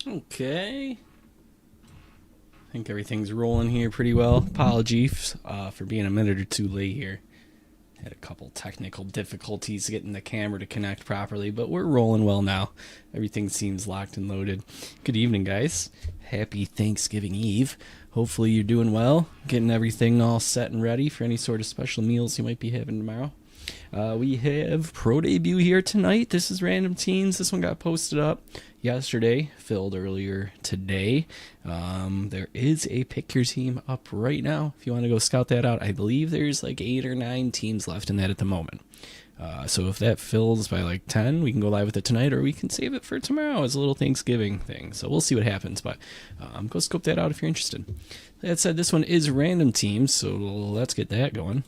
Okay. I think everything's rolling here pretty well. Apologies for being a minute or two late here. Had a couple technical difficulties getting the camera to connect properly, but we're rolling well now. Everything seems locked and loaded. Good evening, guys. Happy Thanksgiving Eve. Hopefully you're doing well, getting everything all set and ready for any sort of special meals you might be having tomorrow. We have Pro Debut here tonight. This is Random Teams. This one got posted up yesterday, filled earlier today. There is a Pick Your Team up right now if you want to go scout that out. I believe there's like 8 or 9 teams left in that at the moment. So if that fills by like 10, we can go live with it tonight, or we can save it for tomorrow as a little Thanksgiving thing. So we'll see what happens, but go scope that out if you're interested. That said, this one is Random Teams, so let's get that going.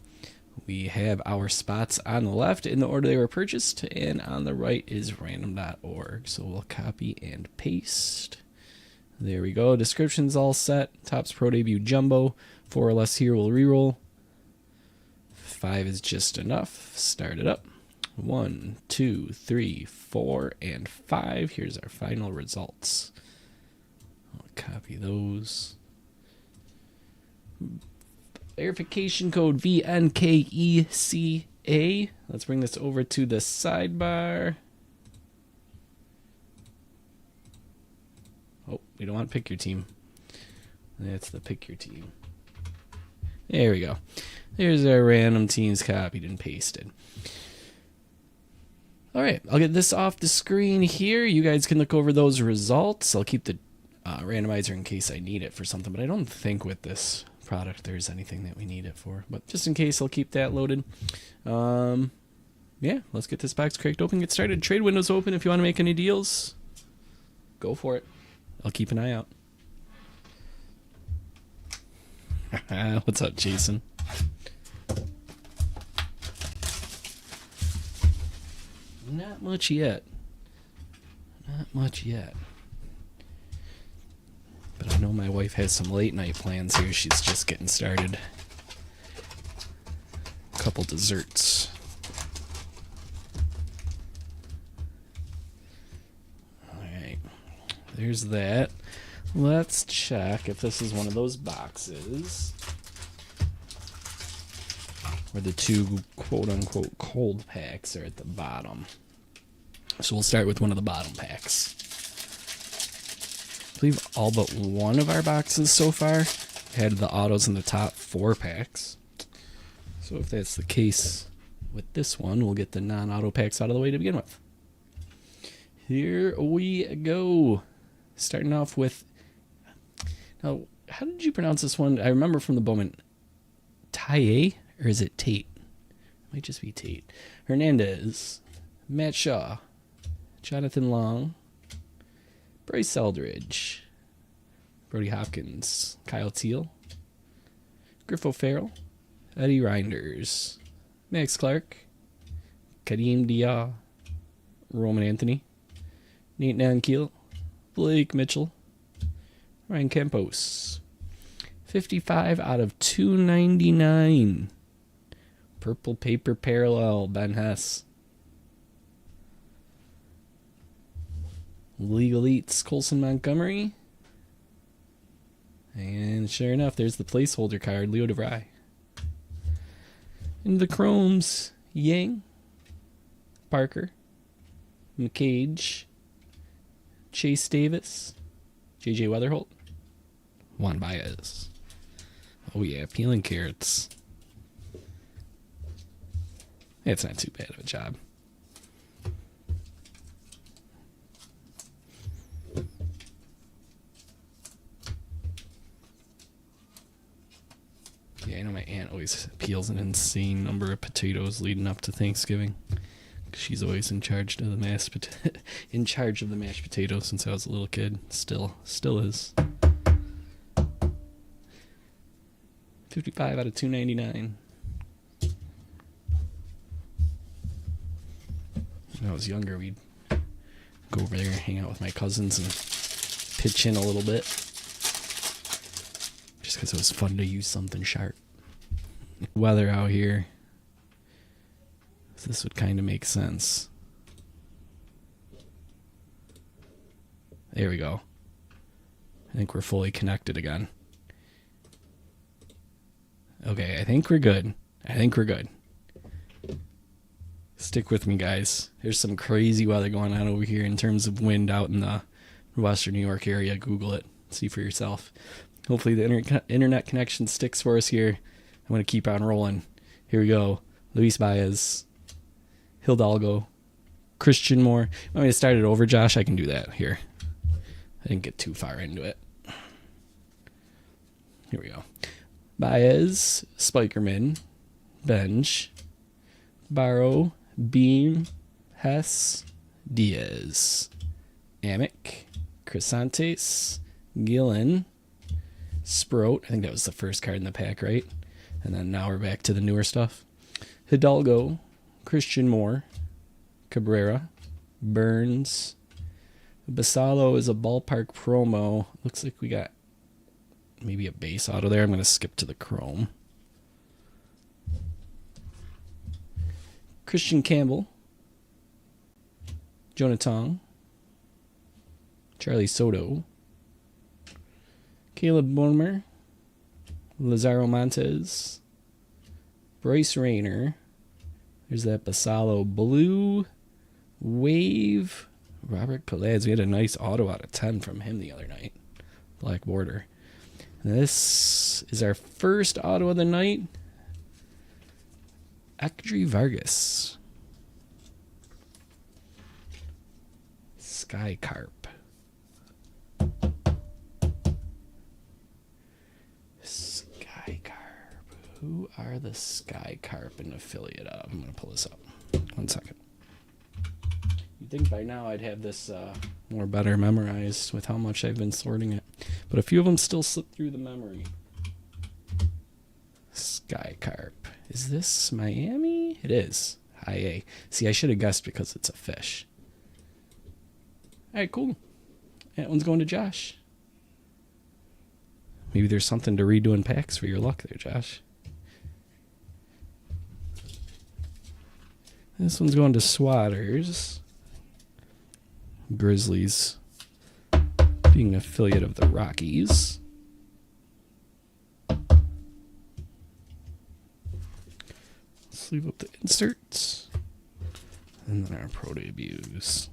We have our spots on the left in the order they were purchased, and on the right is random.org. So we'll copy and paste. There we go. Description's all set. Topps Pro Debut Jumbo. 4 or less here will reroll. 5 is just enough. Start it up. 1, 2, 3, 4, and 5. Here's our final results. I'll copy those. Verification code VNKECA. Let's bring this over to the sidebar. Oh, we don't want to pick your team. That's the pick your team. There we go. There's our Random Teams copied and pasted. All right, I'll get this off the screen here. You guys can look over those results. I'll keep the randomizer in case I need it for something, but I don't think with this product there's anything that we need it for, but just in case I'll keep that loaded. Yeah, let's get this box cracked open, get started. Trade windows open. If you want to make any deals, go for it. I'll keep an eye out. What's up, Jason? Not much yet. Not much yet. But I know my wife has some late night plans here. She's just getting started. A couple desserts. Alright. There's that. Let's check if this is one of those boxes where the 2 quote-unquote cold packs are at the bottom. So we'll start with one of the bottom packs. I believe all but one of our boxes so far had the autos in the top 4 packs. So if that's the case with this one, we'll get the non-auto packs out of the way to begin with. Here we go. Starting off with... Now, how did you pronounce this one? I remember from the Bowman. Taye? Or is it Tate? It might just be Tate. Hernandez. Matt Shaw. Jonathan Long. Bryce Eldridge. Brody Hopkins. Kyle Teal. Griff O'Farrell. Eddie Reinders. Max Clark. Kadeem Dia. Roman Anthony. Nate Nankeel. Blake Mitchell. Ryan Campos. 55 out of 299. Purple paper parallel. Ben Hess. League Elites. Colson Montgomery. And sure enough, there's the placeholder card. Leo DeVry. In the Chromes. Yang. Parker. McCage. Chase Davis. JJ Weatherholt. Juan Baez. Oh yeah, peeling carrots. It's not too bad of a job. Yeah, I know my aunt always peels an insane number of potatoes leading up to Thanksgiving. She's always in charge of the mashed potatoes since I was a little kid. Still is. 55 out of 299. When I was younger, we'd go over there and hang out with my cousins and pitch in a little bit. Just because it was fun to use something sharp. Weather out here. This would kind of make sense. There we go. I think we're fully connected again. Okay, I think we're good. Stick with me, guys. There's some crazy weather going on over here in terms of wind out in the Western New York area. Google it. See for yourself. Hopefully the internet connection sticks for us here. I'm going to keep on rolling. Here we go. Luis Baez. Hidalgo. Christian Moore. Want me to start it over, Josh? I can do that here. I didn't get too far into it. Here we go. Baez. Spikerman. Benj. Barrow. Beam. Hess. Diaz. Amick. Crisantes. Gillen. Sprout. I think that was the first card in the pack, right? And then now we're back to the newer stuff. Hidalgo. Christian Moore. Cabrera. Burns. Basallo is a ballpark promo. Looks like we got maybe a base auto there. I'm going to skip to the chrome. Christian Campbell. Jonah Tong. Charlie Soto. Caleb Boehmer. Lazaro Montes. Bryce Rayner. There's that Basallo Blue. Wave. Robert Calades. We had a nice auto out of 10 from him the other night. Black border. And this is our first auto of the night. Ekdry Vargas. Sky Carp. Sky Carp. Who are the Sky Carp an affiliate of? I'm going to pull this up. 1 second. You'd think by now I'd have this more better memorized with how much I've been sorting it. But a few of them still slip through the memory. Sky Carp. Is this Miami? It is. High A. See, I should have guessed because it's a fish. Alright, cool. That one's going to Josh. Maybe there's something to redo in packs for your luck there, Josh. This one's going to Swatters. Grizzlies being an affiliate of the Rockies. Let's leave up the inserts. And then our pro debuts.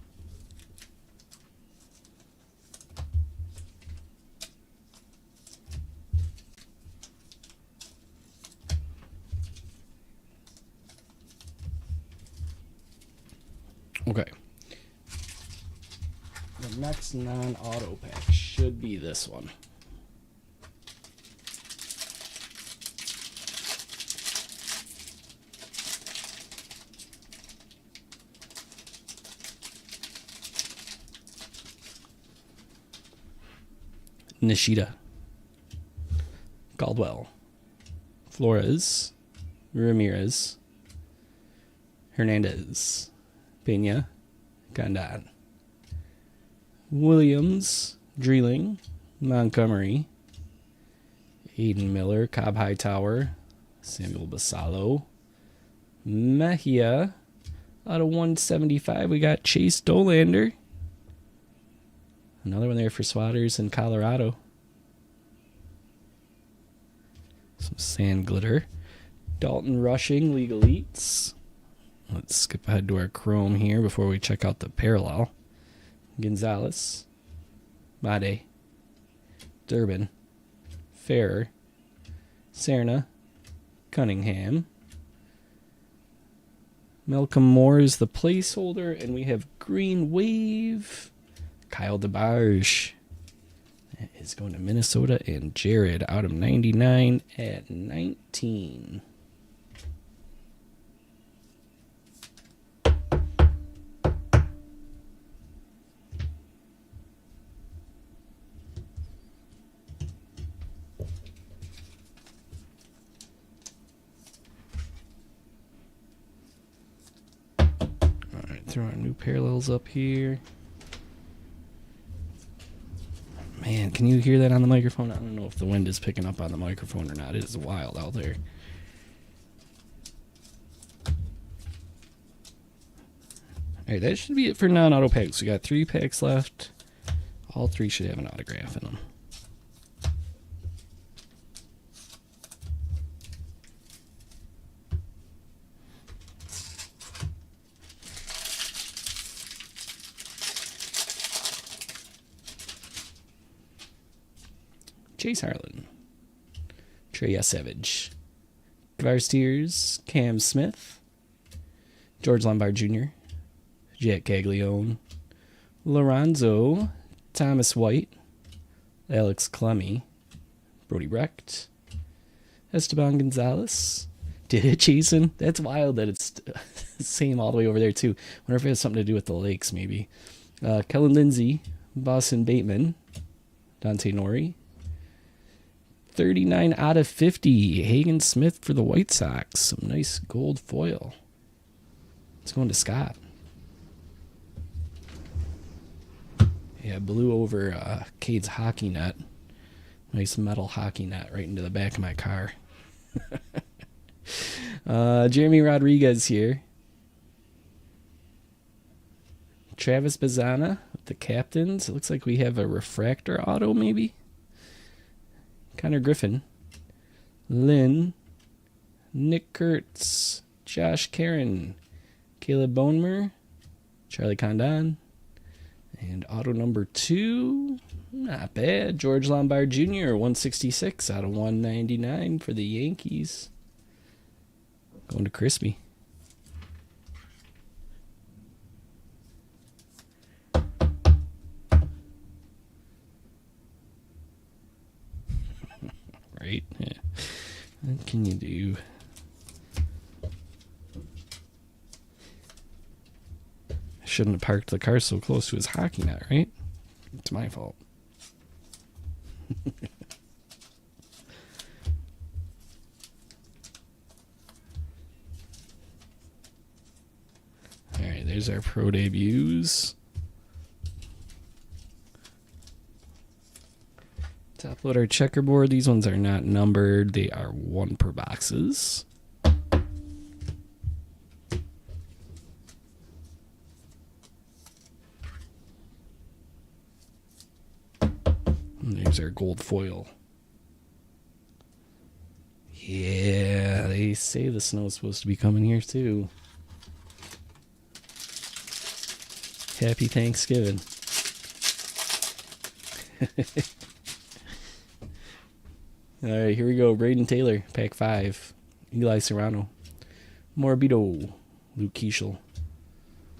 Okay. The next non-auto pack should be this one. Nishida. Caldwell. Flores. Ramirez. Hernandez. Pena. Condon. Williams. Dreeling. Montgomery. Aiden Miller. Cobb Hightower. Samuel Basallo. Mejia. Out of 175, we got Chase Dolander. Another one there for Swatters in Colorado. Some sand glitter. Dalton Rushing, League Elites. Let's skip ahead to our chrome here before we check out the parallel. Gonzalez. Made. Durbin. Ferrer. Serna. Cunningham. Malcolm Moore is the placeholder, and we have Green Wave. Kyle DeBarge. That is going to Minnesota, and Jared out of 99 at 19. Throw our new parallels up here. Man, can you hear that on the microphone? I don't know if the wind is picking up on the microphone or not. It is wild out there. Alright, that should be it for non-auto packs. We got 3 packs left. All 3 should have an autograph in them. Chase Harlan. Trey Savage. Varstiers, Cam Smith. George Lombard Jr. Jack Caglione. Lorenzo. Thomas White. Alex Clemmy. Brody Brecht. Esteban Gonzalez. Did it, Jason? That's wild that it's the same all the way over there, too. Wonder if it has something to do with the lakes, maybe. Kellen Lindsay. Boston Bateman. Dante Nori. 39 out of 50. Hagen Smith for the White Sox. Some nice gold foil. It's going to Scott. Yeah, blew over Cade's hockey net. Nice metal hockey net right into the back of my car. Jeremy Rodriguez here. Travis Bazzana, the captains. It looks like we have a refractor auto, maybe. Connor Griffin. Lynn. Nick Kurtz. Josh Karen. Caleb Bonemer. Charlie Condon. And auto number 2. Not bad. George Lombard Jr. 166 out of 199 for the Yankees. Going to Crispy. Right? Yeah. What can you do? I shouldn't have parked the car so close to his hockey net, right? It's my fault. Alright, there's our pro debuts. Top load our checkerboard. These ones are not numbered. They are 1 per boxes. And there's our gold foil. Yeah, they say the snow's supposed to be coming here too. Happy Thanksgiving. All right, here we go. Braden Taylor, pack 5. Eli Serrano. Morbido. Luke Keeschel.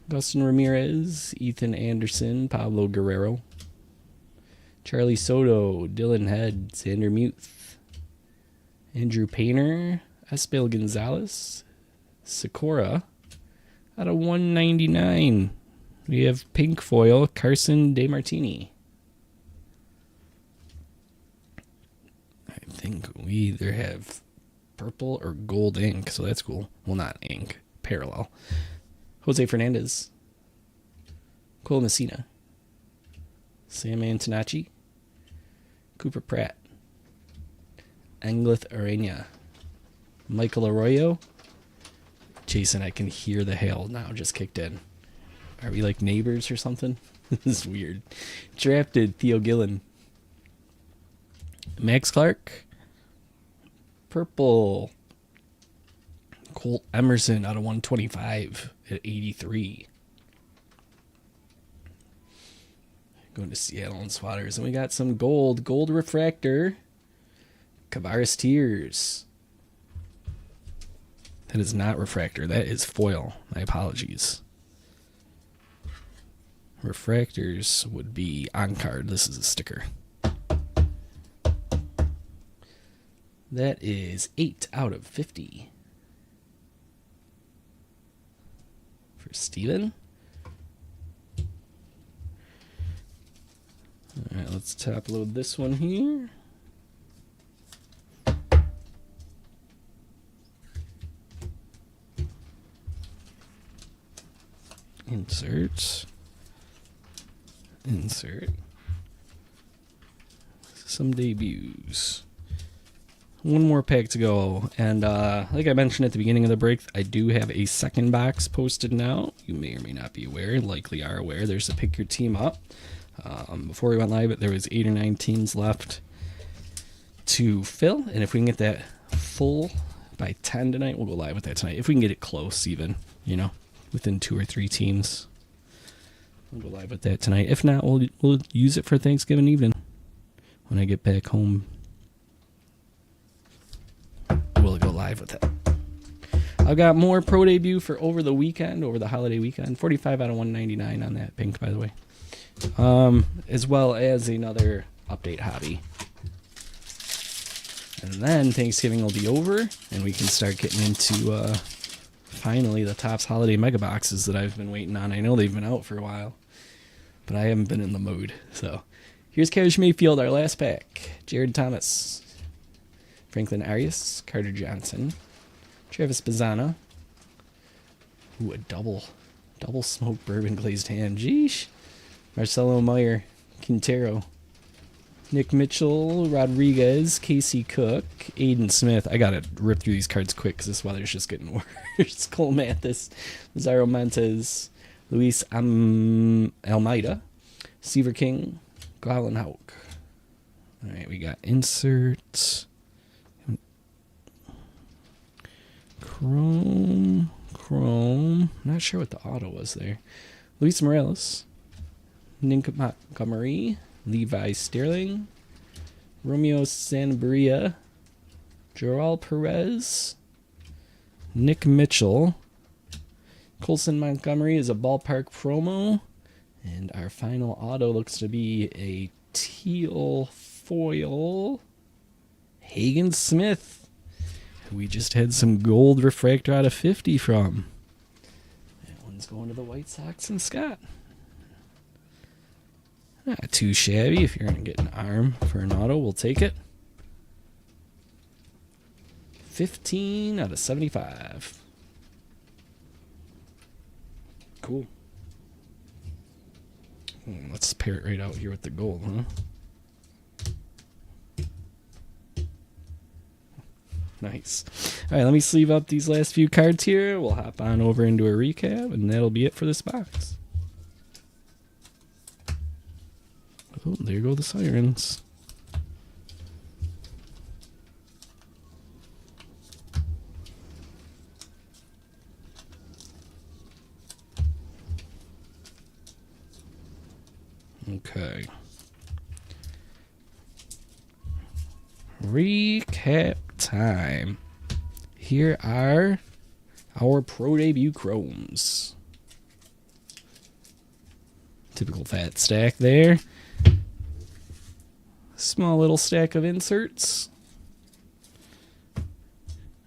Augustin Ramirez. Ethan Anderson. Pablo Guerrero. Charlie Soto. Dylan Head. Xander Muth. Andrew Painter. Espel Gonzalez. Sakura. Out of 199. We have pink foil. Carson DeMartini. I think we either have purple or gold ink, so that's cool. Well, not ink, parallel. Jose Fernandez. Cole Messina. Sam Antonacci. Cooper Pratt. Anglith Arena. Michael Arroyo. Jason, I can hear the hail now, just kicked in. Are we like neighbors or something? This is weird. Drafted Theo Gillen. Max Clark. Purple. Colt Emerson out of 125 at 83. Going to Seattle and Swatters. And we got some gold. Gold refractor. Kavaris Tears. That is not refractor. That is foil. My apologies. Refractors would be on card. This is a sticker. That is 8 out of 50. For Steven. Alright, let's top load this one here. Insert. Insert. Some debuts. One more pack to go, and like I mentioned at the beginning of the break, I do have a second box posted now. You may or may not be aware, likely are aware. There's a pick your team up. Before we went live, there was 8 or 9 teams left to fill, and if we can get that full by 10 tonight, we'll go live with that tonight. If we can get it close, even, you know, within 2 or 3 teams, we'll go live with that tonight. If not, we'll use it for Thanksgiving evening. when I get back home, we'll go live with it. I've got more Pro Debut for over the holiday weekend. 45 out of 199 on that pink, by the way. As well as another update hobby. And then Thanksgiving will be over, and we can start getting into, finally, the Topps Holiday Mega Boxes that I've been waiting on. I know they've been out for a while, but I haven't been in the mood. So, here's Cash Mayfield, our last pack. Jared Thomas, Franklin Arias, Carter Johnson, Travis Bazzana. Ooh, a double smoked bourbon glazed ham. Jeesh. Marcelo Meyer, Quintero, Nick Mitchell, Rodriguez, Casey Cook, Aiden Smith. I gotta rip through these cards quick because this weather's just getting worse. Cole Mathis, Lazaro Montes, Luis Almeida, Seaver King, Goblin Hawk. All right, we got inserts. Chrome. Not sure what the auto was there. Luis Morales, Nick Montgomery, Levi Sterling, Romeo Sanabria, Joral Perez, Nick Mitchell, Colson Montgomery is a ballpark promo, and our final auto looks to be a teal foil, Hagen Smith, who we just had some gold refractor out of 50 from. That one's going to the White Sox and Scott. Not too shabby. If you're going to get an arm for an auto, we'll take it. 15 out of 75. Cool. Let's pair it right out here with the gold, huh? Nice. All right, let me sleeve up these last few cards here. We'll hop on over into a recap, and that'll be it for this box. Oh, there go the sirens. Okay. Recap time. Here are our Pro Debut Chromes. Typical fat stack there. Small little stack of inserts.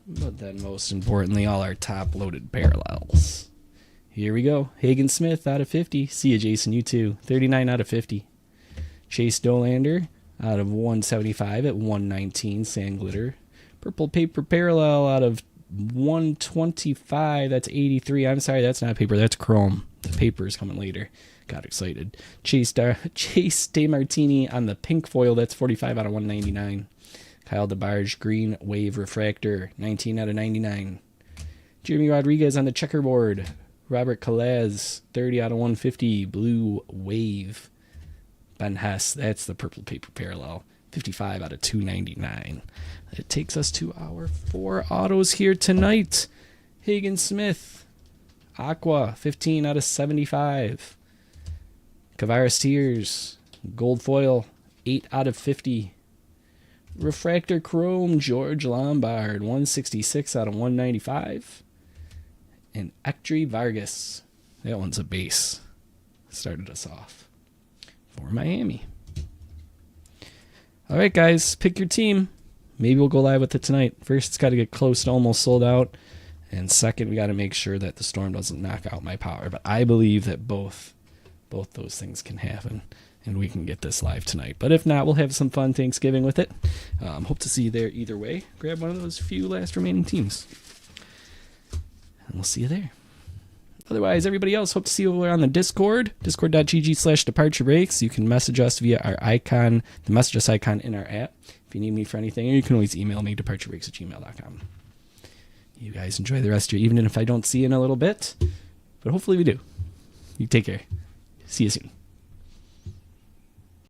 But then most importantly, all our top loaded parallels. Here we go. Hagen Smith out of 50. See ya, Jason. You too. 39 out of 50. Chase Dolander out of 175 at 119. Sand Glitter. Purple Paper Parallel out of 125. That's 83. I'm sorry, that's not paper. That's chrome. The paper is coming later. Got excited. Chase DeMartini on the pink foil. That's 45 out of 199. Kyle DeBarge, green wave refractor. 19 out of 99. Jeremy Rodriguez on the checkerboard. Robert Calaz, 30 out of 150. Blue wave. Ben Hess, that's the purple paper parallel. 55 out of 299. It takes us to our 4 autos here tonight. Hagen Smith, Aqua, 15 out of 75. Kavaris Tears, gold foil, 8 out of 50. Refractor Chrome, George Lombard, 166 out of 195. And Ectry Vargas, that one's a base. Started us off for Miami. All right, guys, pick your team. Maybe we'll go live with it tonight. First, it's got to get close to almost sold out. And second, we got to make sure that the storm doesn't knock out my power. But I believe that both those things can happen, and we can get this live tonight. But if not, we'll have some fun Thanksgiving with it. Hope to see you there either way. Grab one of those few last remaining teams, and we'll see you there. Otherwise, everybody else, hope to see you over on the Discord, discord.gg/departure breaks. You can message us via our icon, the message us icon in our app. If you need me for anything, or you can always email me, departurebreaks@gmail.com. You guys enjoy the rest of your evening if I don't see you in a little bit, but hopefully we do. You take care. See you soon.